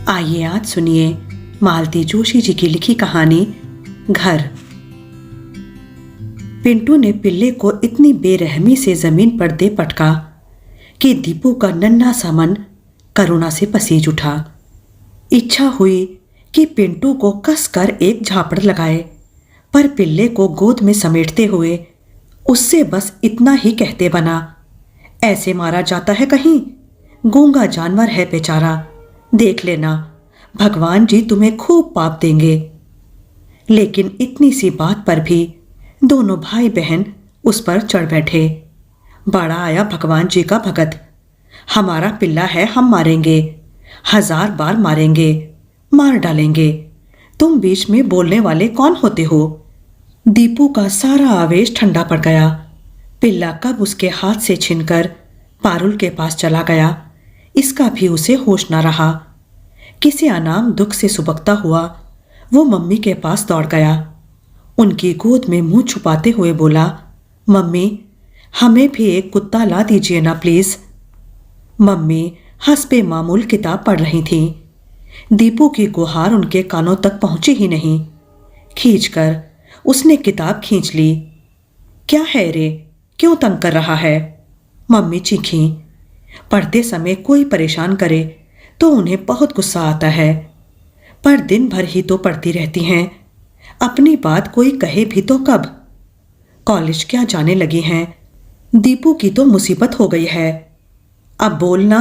आइए आज सुनिए मालती जोशी जी की लिखी कहानी घर। पिंटू ने पिल्ले को इतनी बेरहमी से जमीन पर दे पटका कि दीपू का नन्हा सा मन करुणा से पसीज उठा। इच्छा हुई कि पिंटू को कसकर एक झापड़ लगाए, पर पिल्ले को गोद में समेटते हुए उससे बस इतना ही कहते बना, ऐसे मारा जाता है कहीं? गूंगा जानवर है बेचारा, देख लेना, भगवान जी तुम्हें खूब पाप देंगे। लेकिन इतनी सी बात पर भी दोनों भाई बहन उस पर चढ़ बैठे। बड़ा आया भगवान जी का भगत, हमारा पिल्ला है, हम मारेंगे, 1000 बार मारेंगे, मार डालेंगे, तुम बीच में बोलने वाले कौन होते हो? दीपू का सारा आवेश ठंडा पड़ गया। पिल्ला कब उसके हाथ से छिनकर पारुल के पास चला गया, इसका भी उसे होश न रहा। किसी अनाम दुख से सुबकता हुआ वो मम्मी के पास दौड़ गया। उनकी गोद में मुंह छुपाते हुए बोला, मम्मी हमें भी एक कुत्ता ला दीजिए ना प्लीज। मम्मी हंसपे मामूल किताब पढ़ रही थी। दीपू की गुहार उनके कानों तक पहुंची ही नहीं। खींचकर उसने किताब खींच ली। क्या है रे, क्यों तंग कर रहा है? मम्मी चीखी। पढ़ते समय कोई परेशान करे तो उन्हें बहुत गुस्सा आता है, पर दिन भर ही तो पढ़ती रहती हैं। अपनी बात कोई कहे भी तो कब? कॉलेज क्या जाने लगी हैं, दीपू की तो मुसीबत हो गई है। अब बोलना,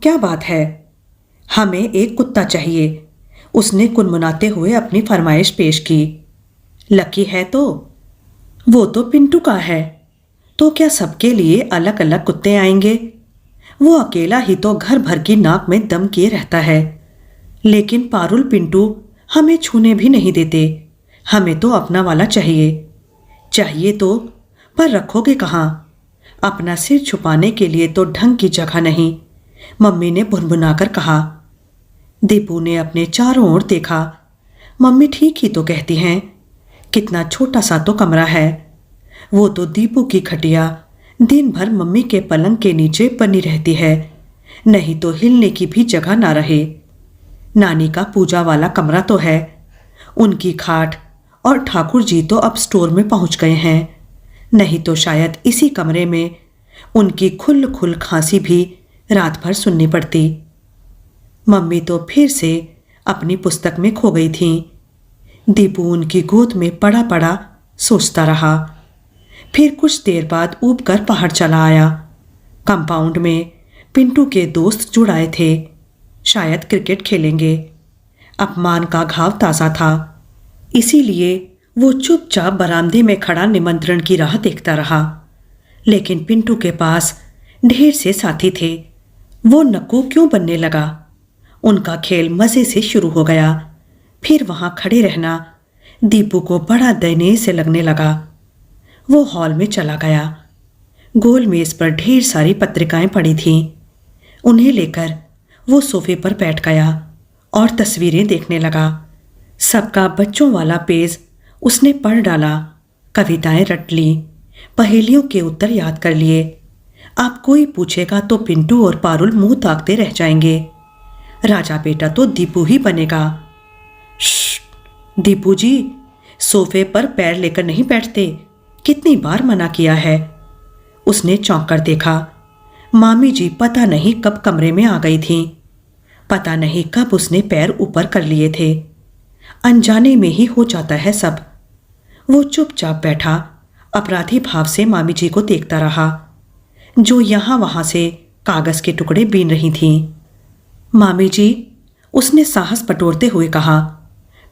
क्या बात है? हमें एक कुत्ता चाहिए, उसने कुनमुनाते हुए अपनी फरमाइश पेश की। लकी है तो? वो तो पिंटू का है, तो क्या सबके लिए अलग अलग कुत्ते आएंगे? वो अकेला ही तो घर भर की नाक में दम किए रहता है। लेकिन पारुल पिंटू हमें छूने भी नहीं देते। हमें तो अपना वाला चाहिए। चाहिए तो, पर रखोगे कहाँ? अपना सिर छुपाने के लिए तो ढंग की जगह नहीं, मम्मी ने भुनभुनाकर कहा। दीपू ने अपने चारों ओर देखा। मम्मी ठीक ही तो कहती हैं, कितना छोटा सा तो कमरा है। वो तो दीपू की खटिया दिन भर मम्मी के पलंग के नीचे बनी रहती है, नहीं तो हिलने की भी जगह ना रहे। नानी का पूजा वाला कमरा तो है, उनकी खाट और ठाकुर जी तो अब स्टोर में पहुंच गए हैं, नहीं तो शायद इसी कमरे में उनकी खुल खुल खांसी भी रात भर सुननी पड़ती। मम्मी तो फिर से अपनी पुस्तक में खो गई थी। दीपू उनकी गोद में पड़ा पड़ा सोचता रहा। फिर कुछ देर बाद ऊब कर बाहर चला आया। कंपाउंड में पिंटू के दोस्त जुड़ आए थे, शायद क्रिकेट खेलेंगे। अपमान का घाव ताज़ा था, इसीलिए वो चुपचाप बरामदे में खड़ा निमंत्रण की राह देखता रहा। लेकिन पिंटू के पास ढेर से साथी थे, वो नक्कू क्यों बनने लगा? उनका खेल मज़े से शुरू हो गया। फिर वहाँ खड़े रहना दीपू को बड़ा दयनीय से लगने लगा। वो हॉल में चला गया। गोल मेज पर ढेर सारी पत्रिकाएं पड़ी थीं। उन्हें लेकर वो सोफे पर बैठ गया और तस्वीरें देखने लगा। सबका बच्चों वाला पेज उसने पढ़ डाला, कविताएं रट ली, पहेलियों के उत्तर याद कर लिए। अब कोई पूछेगा तो पिंटू और पारुल मुंह ताकते रह जाएंगे। राजा बेटा तो दीपू ही बनेगा। दीपू जी, सोफे पर पैर लेकर नहीं बैठते, कितनी बार मना किया है। उसने चौंक कर देखा। मामी जी पता नहीं कब कमरे में आ गई थीं। पता नहीं कब उसने पैर ऊपर कर लिए थे। अनजाने में ही हो जाता है सब। वो चुपचाप बैठा अपराधी भाव से मामी जी को देखता रहा, जो यहाँ वहाँ से कागज के टुकड़े बीन रही थीं। मामी जी, उसने साहस बटोरते हुए कहा,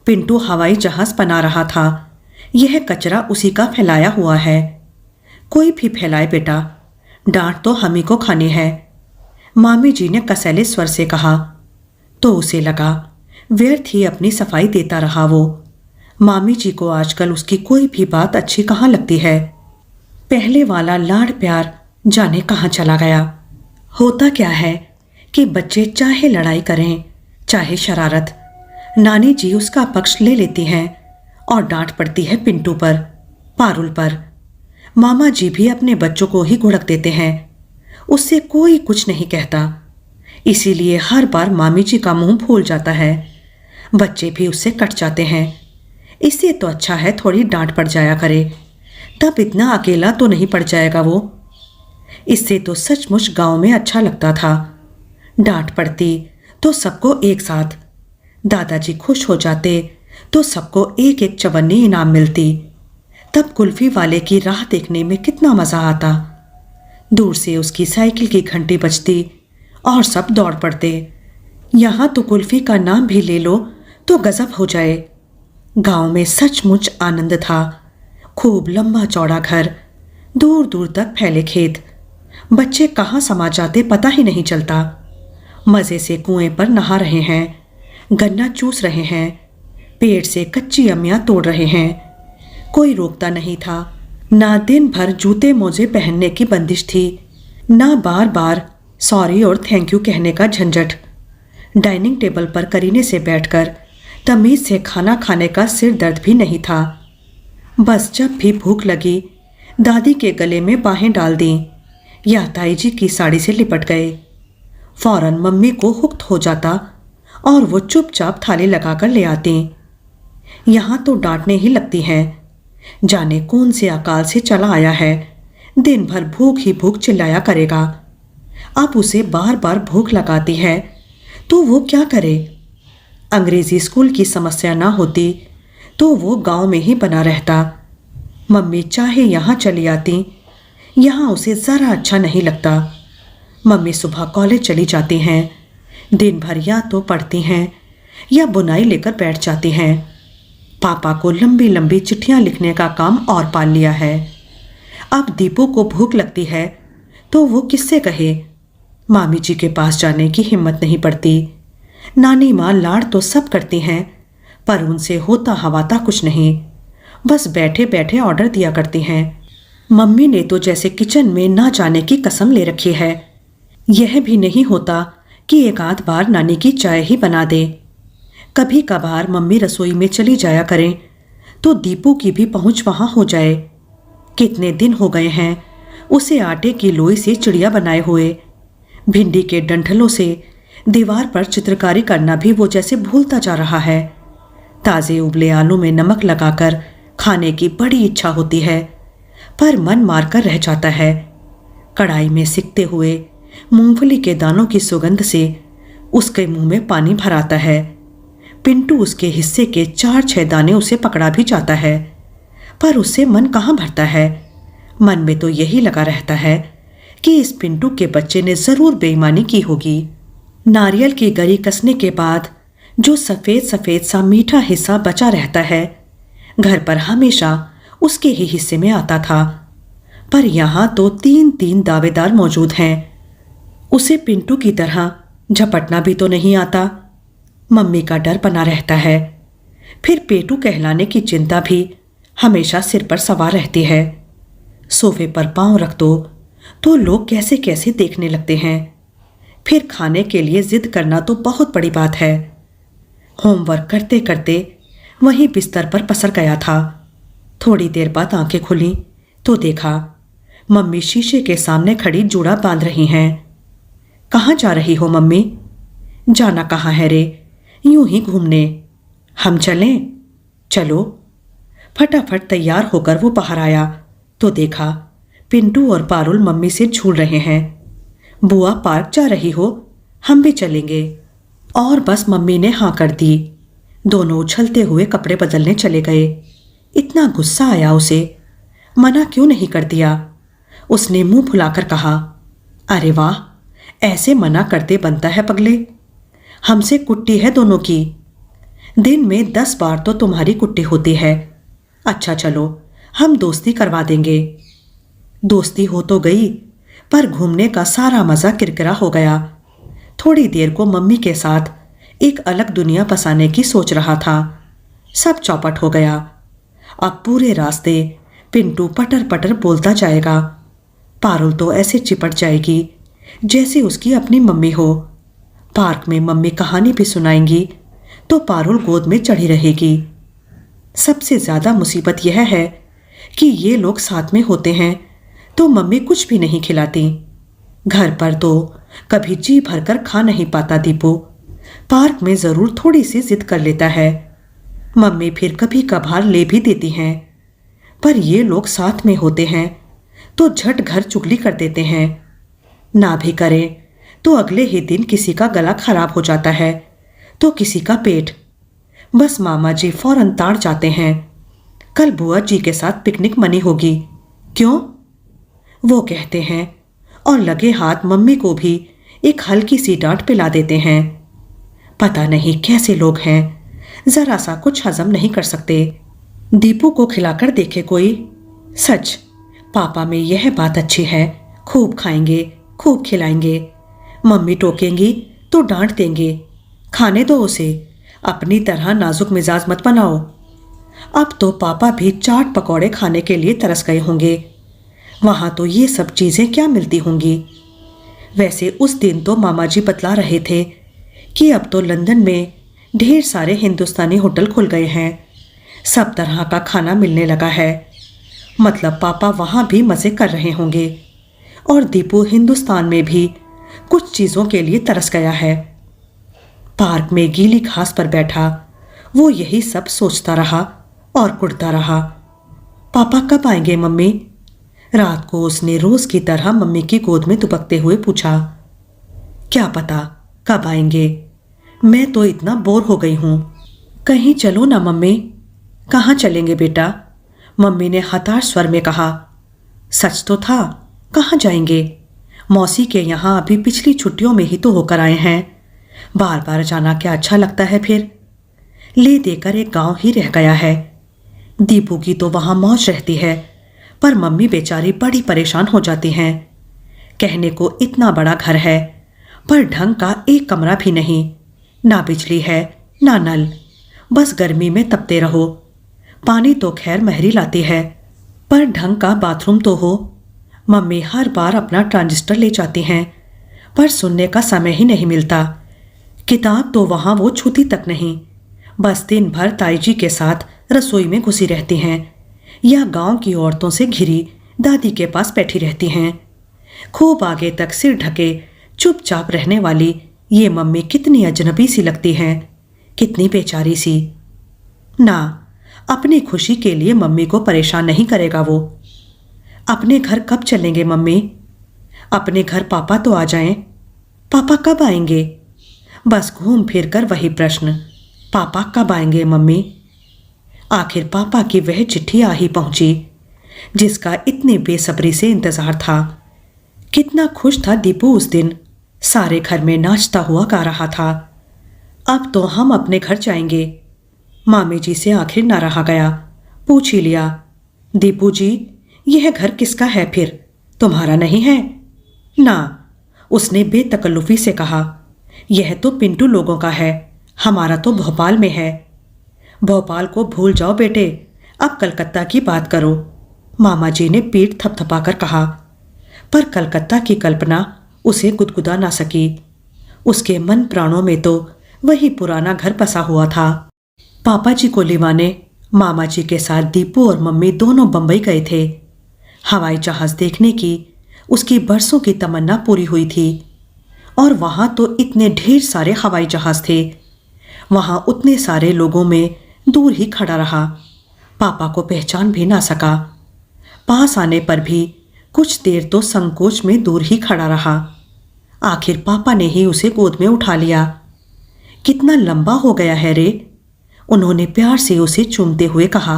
पिंटू हवाई जहाज बना रहा था, यह कचरा उसी का फैलाया हुआ है। कोई भी फैलाए बेटा, डांट तो हम ही को खानी है। मामी जी ने कसैले स्वर से कहा। तो उसे लगा व्यर्थ ही अपनी सफाई देता रहा वो। मामी जी को आजकल उसकी कोई भी बात अच्छी कहाँ लगती है। पहले वाला लाड़ प्यार जाने कहाँ चला गया। होता क्या है कि बच्चे चाहे लड़ाई करें चाहे शरारत, नानी जी उसका पक्ष ले लेती हैं और डांट पड़ती है पिंटू पर, पारुल पर। मामा जी भी अपने बच्चों को ही घुड़क देते हैं, उससे कोई कुछ नहीं कहता। इसीलिए हर बार मामी जी का मुंह फूल जाता है। बच्चे भी उससे कट जाते हैं। इससे तो अच्छा है थोड़ी डांट पड़ जाया करे, तब इतना अकेला तो नहीं पड़ जाएगा वो। इससे तो सचमुच गांव में अच्छा लगता था। डांट पड़ती तो सबको एक साथ, दादाजी खुश हो जाते तो सबको एक एक चवन्नी इनाम मिलती। तब कुल्फी वाले की राह देखने में कितना मजा आता। दूर से उसकी साइकिल की घंटी बजती और सब दौड़ पड़ते। यहां तो कुल्फी का नाम भी ले लो तो गजब हो जाए। गांव में सचमुच आनंद था। खूब लंबा चौड़ा घर, दूर दूर तक फैले खेत। बच्चे कहाँ समा जाते पता ही नहीं चलता। मजे से कुएं पर नहा रहे हैं, गन्ना चूस रहे हैं, पेड़ से कच्ची अमियां तोड़ रहे हैं। कोई रोकता नहीं था। ना दिन भर जूते मोजे पहनने की बंदिश थी, ना बार बार सॉरी और थैंक यू कहने का झंझट। डाइनिंग टेबल पर करीने से बैठकर तमीज से खाना खाने का सिर दर्द भी नहीं था। बस जब भी भूख लगी दादी के गले में बाहें डाल दी या ताई जी की साड़ी से लिपट गए। फौरन मम्मी को हुक्त हो जाता और वो चुपचाप थाली लगाकर ले आती। यहाँ तो डांटने ही लगती हैं। जाने कौन से अकाल से चला आया है, दिन भर भूख ही भूख चिल्लाया करेगा। अब उसे बार बार भूख लगाती है तो वो क्या करे। अंग्रेजी स्कूल की समस्या ना होती तो वो गांव में ही बना रहता। मम्मी चाहे यहाँ चली आती, यहाँ उसे ज़रा अच्छा नहीं लगता। मम्मी सुबह कॉलेज चली जाती हैं, दिन भर या तो पढ़ती हैं या बुनाई लेकर बैठ जाती हैं। पापा को लंबी लंबी चिट्ठियाँ लिखने का काम और पाल लिया है। अब दीपू को भूख लगती है तो वो किससे कहे। मामी जी के पास जाने की हिम्मत नहीं पड़ती। नानी माँ लाड़ तो सब करती हैं, पर उनसे होता हवाता कुछ नहीं। बस बैठे बैठे ऑर्डर दिया करती हैं। मम्मी ने तो जैसे किचन में ना जाने की कसम ले रखी है। यह भी नहीं होता कि एक आध बार नानी की चाय ही बना दे। कभी कभार मम्मी रसोई में चली जाया करें तो दीपू की भी पहुंच वहां हो जाए। कितने दिन हो गए हैं उसे आटे की लोई से चिड़िया बनाए हुए। भिंडी के डंठलों से दीवार पर चित्रकारी करना भी वो जैसे भूलता जा रहा है। ताज़े उबले आलू में नमक लगाकर खाने की बड़ी इच्छा होती है, पर मन मारकर रह जाता है। कढ़ाई में सिकते हुए मूंगफली के दानों की सुगंध से उसके मुंह में पानी भर आता है। पिंटू उसके हिस्से के 4-6 दाने उसे पकड़ा भी जाता है, पर उससे मन कहाँ भरता है। मन में तो यही लगा रहता है कि इस पिंटू के बच्चे ने जरूर बेईमानी की होगी। नारियल की गरी कसने के बाद जो सफ़ेद सफ़ेद सा मीठा हिस्सा बचा रहता है, घर पर हमेशा उसके ही हिस्से में आता था। पर यहाँ तो 3-3 दावेदार मौजूद हैं। उसे पिंटू की तरह झपटना भी तो नहीं आता। मम्मी का डर बना रहता है। फिर पेटू कहलाने की चिंता भी हमेशा सिर पर सवार रहती है। सोफे पर पांव रख दो तो लोग कैसे कैसे देखने लगते हैं। फिर खाने के लिए जिद करना तो बहुत बड़ी बात है। होमवर्क करते करते वहीं बिस्तर पर पसर गया था। थोड़ी देर बाद आंखें खुली तो देखा मम्मी शीशे के सामने खड़ी जूड़ा बांध रही हैं। कहाँ जा रही हो मम्मी? जाना कहाँ है रे, यूं ही घूमने। हम चलें? चलो। फटाफट तैयार होकर वो बाहर आया तो देखा पिंटू और पारुल मम्मी से झूल रहे हैं। बुआ पार्क जा रही हो, हम भी चलेंगे। और बस मम्मी ने हाँ कर दी। दोनों उछलते हुए कपड़े बदलने चले गए। इतना गुस्सा आया उसे, मना क्यों नहीं कर दिया। उसने मुंह फुलाकर कहा, अरे वाह, ऐसे मना करते बनता है पगले। हमसे कुट्टी है दोनों की। दिन में 10 बार तो तुम्हारी कुट्टी होती है। अच्छा चलो, हम दोस्ती करवा देंगे। दोस्ती हो तो गई, पर घूमने का सारा मज़ा किरकिरा हो गया। थोड़ी देर को मम्मी के साथ एक अलग दुनिया बसाने की सोच रहा था। सब चौपट हो गया। अब पूरे रास्ते पिंटू पटर पटर बोलता जाएगा। पारुल तो ऐसे चिपट जाएगी जैसे उसकी अपनी मम्मी हो। पार्क में मम्मी कहानी भी सुनाएंगी तो पारुल गोद में चढ़ी रहेगी। सबसे ज़्यादा मुसीबत यह है कि ये लोग साथ में होते हैं तो मम्मी कुछ भी नहीं खिलाती। घर पर तो कभी जी भरकर खा नहीं पाता दीपू। पार्क में जरूर थोड़ी सी जिद कर लेता है। मम्मी फिर कभी कभार ले भी देती हैं, पर ये लोग साथ में होते हैं तो झट घर चुगली कर देते हैं। ना भी करें तो अगले ही दिन किसी का गला खराब हो जाता है तो किसी का पेट। बस मामा जी फौरन ताड़ जाते हैं, कल बुआ जी के साथ पिकनिक मनी होगी, क्यों? वो कहते हैं और लगे हाथ मम्मी को भी एक हल्की सी डांट पिला देते हैं। पता नहीं कैसे लोग हैं, जरा सा कुछ हजम नहीं कर सकते। दीपू को खिलाकर देखे कोई। सच, पापा में यह बात अच्छी है, खूब खाएंगे, खूब खिलाएंगे। मम्मी टोकेंगी तो डांट देंगे, खाने दो उसे, अपनी तरह नाजुक मिजाज मत बनाओ। अब तो पापा भी चाट पकौड़े खाने के लिए तरस गए होंगे। वहां तो ये सब चीजें क्या मिलती होंगी। वैसे उस दिन तो मामा जी बतला रहे थे कि अब तो लंदन में ढेर सारे हिंदुस्तानी होटल खुल गए हैं, सब तरह का खाना मिलने लगा है। मतलब पापा वहां भी मजे कर रहे होंगे और दीपू हिंदुस्तान में भी कुछ चीजों के लिए तरस गया है। पार्क में गीली घास पर बैठा वो यही सब सोचता रहा और कुढ़ता रहा। पापा कब आएंगे मम्मी? रात को उसने रोज की तरह मम्मी की गोद में दुबकते हुए पूछा। क्या पता कब आएंगे, मैं तो इतना बोर हो गई हूं। कहीं चलो ना मम्मी। कहाँ चलेंगे बेटा? मम्मी ने हताश स्वर में कहा। सच तो था, कहाँ जाएंगे? मौसी के यहाँ अभी पिछली छुट्टियों में ही तो होकर आए हैं, बार बार जाना क्या अच्छा लगता है फिर? ले देकर एक गांव ही रह गया है। दीपू की तो वहां मौज रहती है, पर मम्मी बेचारी बड़ी परेशान हो जाती हैं। कहने को इतना बड़ा घर है, पर ढंग का एक कमरा भी नहीं, ना बिजली है ना नल, बस गर्मी में तपते रहो। पानी तो खैर महरी लाती है, पर ढंग का बाथरूम तो हो। मम्मी हर बार अपना ट्रांजिस्टर ले जाती हैं, पर सुनने का समय ही नहीं मिलता। किताब तो वहां वो छूती तक नहीं, बस दिन भर ताई जी के साथ रसोई में घुसी रहती हैं या गांव की औरतों से घिरी दादी के पास बैठी रहती हैं। खूब आगे तक सिर ढके चुपचाप रहने वाली ये मम्मी कितनी अजनबी सी लगती हैं, कितनी बेचारी सी। ना, अपनी खुशी के लिए मम्मी को परेशान नहीं करेगा वो। अपने घर कब चलेंगे मम्मी? अपने घर पापा तो आ जाएं। पापा कब आएंगे? बस घूम फिर कर वही प्रश्न, पापा कब आएंगे मम्मी? आखिर पापा की वह चिट्ठी आ ही पहुंची जिसका इतनी बेसब्री से इंतजार था। कितना खुश था दीपू उस दिन, सारे घर में नाचता हुआ गा रहा था। अब तो हम अपने घर जाएंगे। मामी जी से आखिर ना रहा गया, पूछ ही लिया, दीपू जी यह घर किसका है फिर, तुम्हारा नहीं है? ना, उसने बेतकल्लुफी से कहा, यह तो पिंटू लोगों का है, हमारा तो भोपाल में है। भोपाल को भूल जाओ बेटे, अब कलकत्ता की बात करो, मामा जी ने पीठ थपथपाकर कहा। पर कलकत्ता की कल्पना उसे गुदगुदा ना सकी। उसके मन प्राणों में तो वही पुराना घर बसा हुआ था। पापा जी को लिवाने मामा जी के साथ दीपू और मम्मी दोनों बंबई गए थे। हवाई जहाज देखने की उसकी बरसों की तमन्ना पूरी हुई थी, और वहां तो इतने ढेर सारे हवाई जहाज थे। वहां उतने सारे लोगों में दूर ही खड़ा रहा, पापा को पहचान भी ना सका। पास आने पर भी कुछ देर तो संकोच में दूर ही खड़ा रहा। आखिर पापा ने ही उसे गोद में उठा लिया। कितना लंबा हो गया है रे, उन्होंने प्यार से उसे चूमते हुए कहा।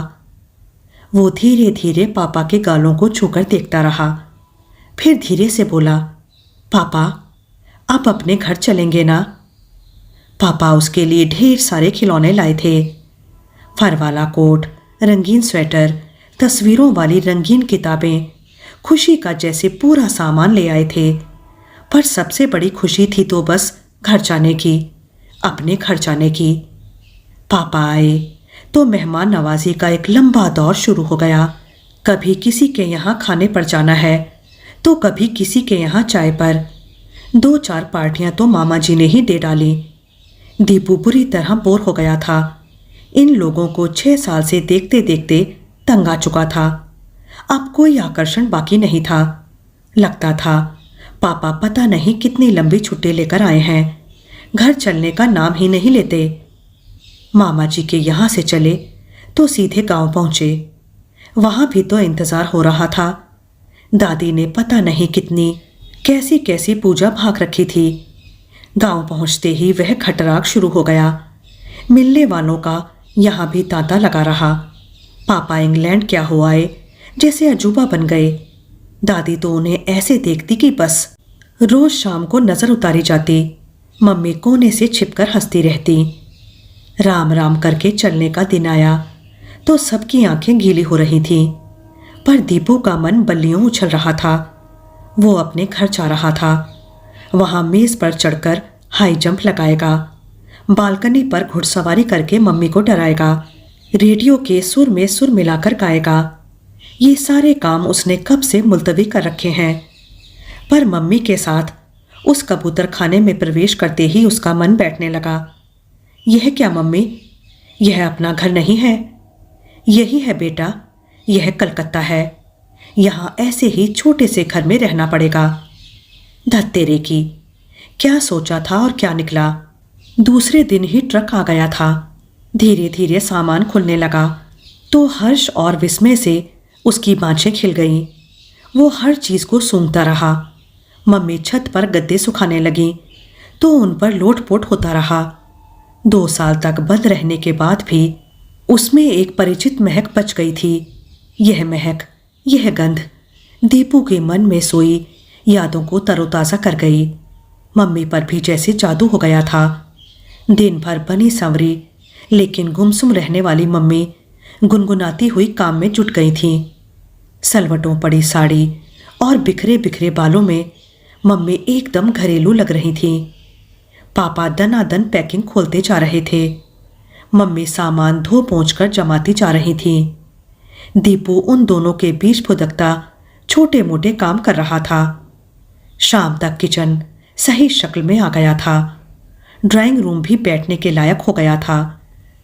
वो धीरे धीरे पापा के गालों को छूकर देखता रहा, फिर धीरे से बोला, पापा आप अपने घर चलेंगे ना? पापा उसके लिए ढेर सारे खिलौने लाए थे, फर वाला कोट, रंगीन स्वेटर, तस्वीरों वाली रंगीन किताबें, खुशी का जैसे पूरा सामान ले आए थे। पर सबसे बड़ी खुशी थी तो बस घर जाने की, अपने घर जाने की। पापा आए तो मेहमान नवाजी का एक लंबा दौर शुरू हो गया। कभी किसी के यहाँ खाने पर जाना है तो कभी किसी के यहाँ चाय पर। 2-4 पार्टियां तो मामा जी ने ही दे डाली। दीपू बुरी तरह बोर हो गया था। इन लोगों को 6 साल से देखते देखते तंग आ चुका था। अब कोई आकर्षण बाकी नहीं था। लगता था पापा पता नहीं कितनी लंबी छुट्टी लेकर आए हैं, घर चलने का नाम ही नहीं लेते। मामा जी के यहाँ से चले तो सीधे गांव पहुंचे। वहां भी तो इंतजार हो रहा था। दादी ने पता नहीं कितनी कैसी कैसी पूजा भाग रखी थी। गांव पहुंचते ही वह खटराग शुरू हो गया। मिलने वालों का यहाँ भी तांता लगा रहा। पापा इंग्लैंड क्या हो आए, जैसे अजूबा बन गए। दादी तो उन्हें ऐसे देखती कि बस रोज शाम को नजर उतारी जाती। मम्मी कोने से छिपकर हंसती रहती। राम राम करके चलने का दिन आया तो सबकी आंखें गीली हो रही थीं, पर दीपू का मन बल्लियों उछल रहा था। वो अपने घर जा रहा था। वहां मेज पर चढ़कर हाई जंप लगाएगा, बालकनी पर घुड़सवारी करके मम्मी को डराएगा, रेडियो के सुर में सुर मिलाकर गाएगा। ये सारे काम उसने कब से मुलतवी कर रखे हैं। पर मम्मी के साथ उस कबूतर खाने में प्रवेश करते ही उसका मन बैठने लगा। यह क्या मम्मी, यह अपना घर नहीं है। यही है बेटा, यह कलकत्ता है। यहाँ ऐसे ही छोटे से घर में रहना पड़ेगा। धत तेरे की, क्या सोचा था और क्या निकला। दूसरे दिन ही ट्रक आ गया था। धीरे धीरे सामान खुलने लगा तो हर्ष और विस्मय से उसकी बाँछें खिल गईं। वो हर चीज़ को सूंघता रहा। मम्मी छत पर गद्दे सुखाने लगी तो उन पर लोट-पोट होता रहा। 2 साल तक बंद रहने के बाद भी उसमें एक परिचित महक बच गई थी। यह महक, यह गंध दीपू के मन में सोई यादों को तरोताज़ा कर गई। मम्मी पर भी जैसे जादू हो गया था। दिन भर बनी संवरी लेकिन गुमसुम रहने वाली मम्मी गुनगुनाती हुई काम में जुट गई थी। सलवटों पड़ी साड़ी और बिखरे बिखरे बालों में मम्मी एकदम घरेलू लग रही थी। पापा दनादन पैकिंग खोलते जा रहे थे। मम्मी सामान धो पोंछ कर जमाती जा रही थी। दीपू उन दोनों के बीच फुदकता छोटे मोटे काम कर रहा था। शाम तक किचन सही शक्ल में आ गया था। ड्राइंग रूम भी बैठने के लायक हो गया था।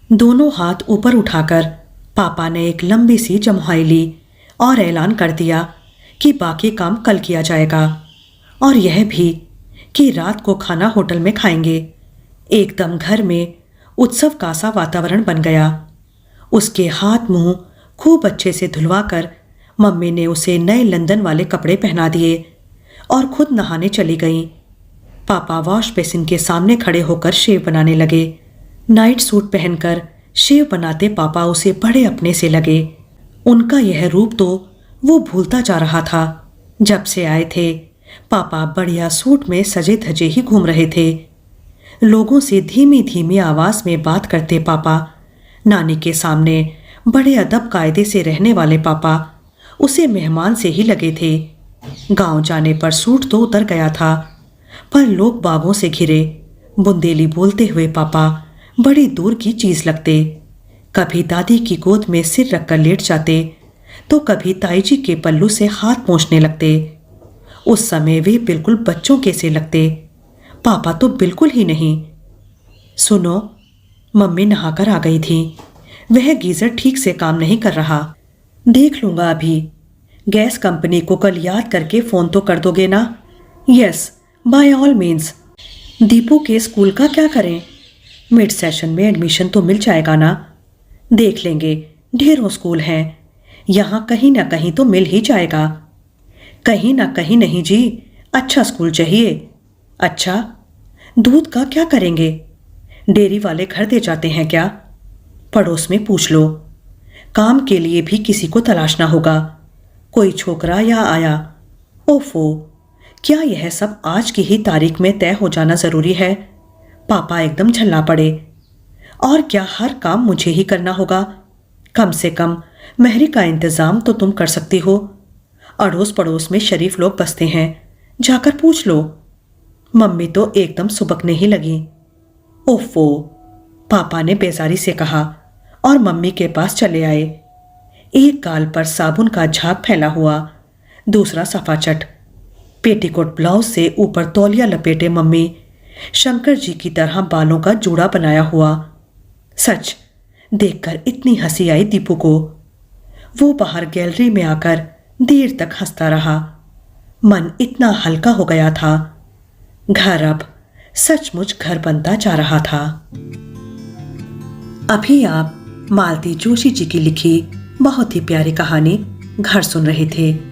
दोनों हाथ ऊपर उठाकर पापा ने एक लंबी सी जम्हाई ली और ऐलान कर दिया कि बाकी काम कल किया जाएगा, और यह भी कि रात को खाना होटल में खाएंगे। एकदम घर में उत्सव का सा वातावरण बन गया। उसके हाथ मुंह खूब अच्छे से धुलवाकर मम्मी ने उसे नए लंदन वाले कपड़े पहना दिए और खुद नहाने चली गईं। पापा वॉश बेसिन के सामने खड़े होकर शेव बनाने लगे। नाइट सूट पहनकर शेव बनाते पापा उसे बड़े अपने से लगे। उनका यह रूप तो वो भूलता जा रहा था। जब से आए थे पापा बढ़िया सूट में सजे धजे ही घूम रहे थे। लोगों से धीमी धीमी आवाज में बात करते पापा, नानी के सामने बड़े अदब कायदे से रहने वाले पापा उसे मेहमान से ही लगे थे। गांव जाने पर सूट तो उतर गया था, पर लोग बागों से घिरे। बुंदेली बोलते हुए पापा बड़ी दूर की चीज लगते। कभी दादी की गोद में सिर रखकर लेट जाते तो कभी ताई जी के पल्लू से हाथ पोंछने लगते। उस समय वे बिल्कुल बच्चों के से लगते। पापा तो बिल्कुल ही नहीं। सुनो, मम्मी नहाकर आ गई थी। वह गीजर ठीक से काम नहीं कर रहा। देख लूंगा अभी। गैस कंपनी को कल याद करके फोन तो कर दोगे ना? Yes, by all means. Deepu के स्कूल का क्या करें? मिड सेशन में एडमिशन तो मिल जाएगा ना? देख लेंगे, ढेरों स्कूल हैं। यहाँ कहीं ना कहीं तो मिल ही जाएगा। कहीं ना कहीं नहीं जी, अच्छा स्कूल चाहिए। अच्छा, दूध का क्या करेंगे? डेयरी वाले घर दे जाते हैं क्या? पड़ोस में पूछ लो। काम के लिए भी किसी को तलाशना होगा, कोई छोकरा या आया। ओफो, क्या यह सब आज की ही तारीख में तय हो जाना जरूरी है? पापा एकदम झल्ला पड़े। और क्या हर काम मुझे ही करना होगा? कम से कम मेहरी का इंतजाम तो तुम कर सकती हो। अड़ोस पड़ोस में शरीफ लोग बसते हैं, जाकर पूछ लो। मम्मी तो एकदम सुबकने ही लगी। ओफो, पापा ने बेजारी से कहा और मम्मी के पास चले आए। एक गाल पर साबुन का झाग फैला हुआ, दूसरा सफाचट। पेटीकोट ब्लाउज से ऊपर तौलिया लपेटे मम्मी शंकर जी की तरह बालों का जूड़ा बनाया हुआ। सच देखकर इतनी हंसी आई दीपू को। वो बाहर गैलरी में आकर देर तक हंसता रहा। मन इतना हल्का हो गया था। घर अब सचमुच घर बनता जा रहा था। अभी आप मालती जोशी जी की लिखी बहुत ही प्यारी कहानी घर सुन रहे थे।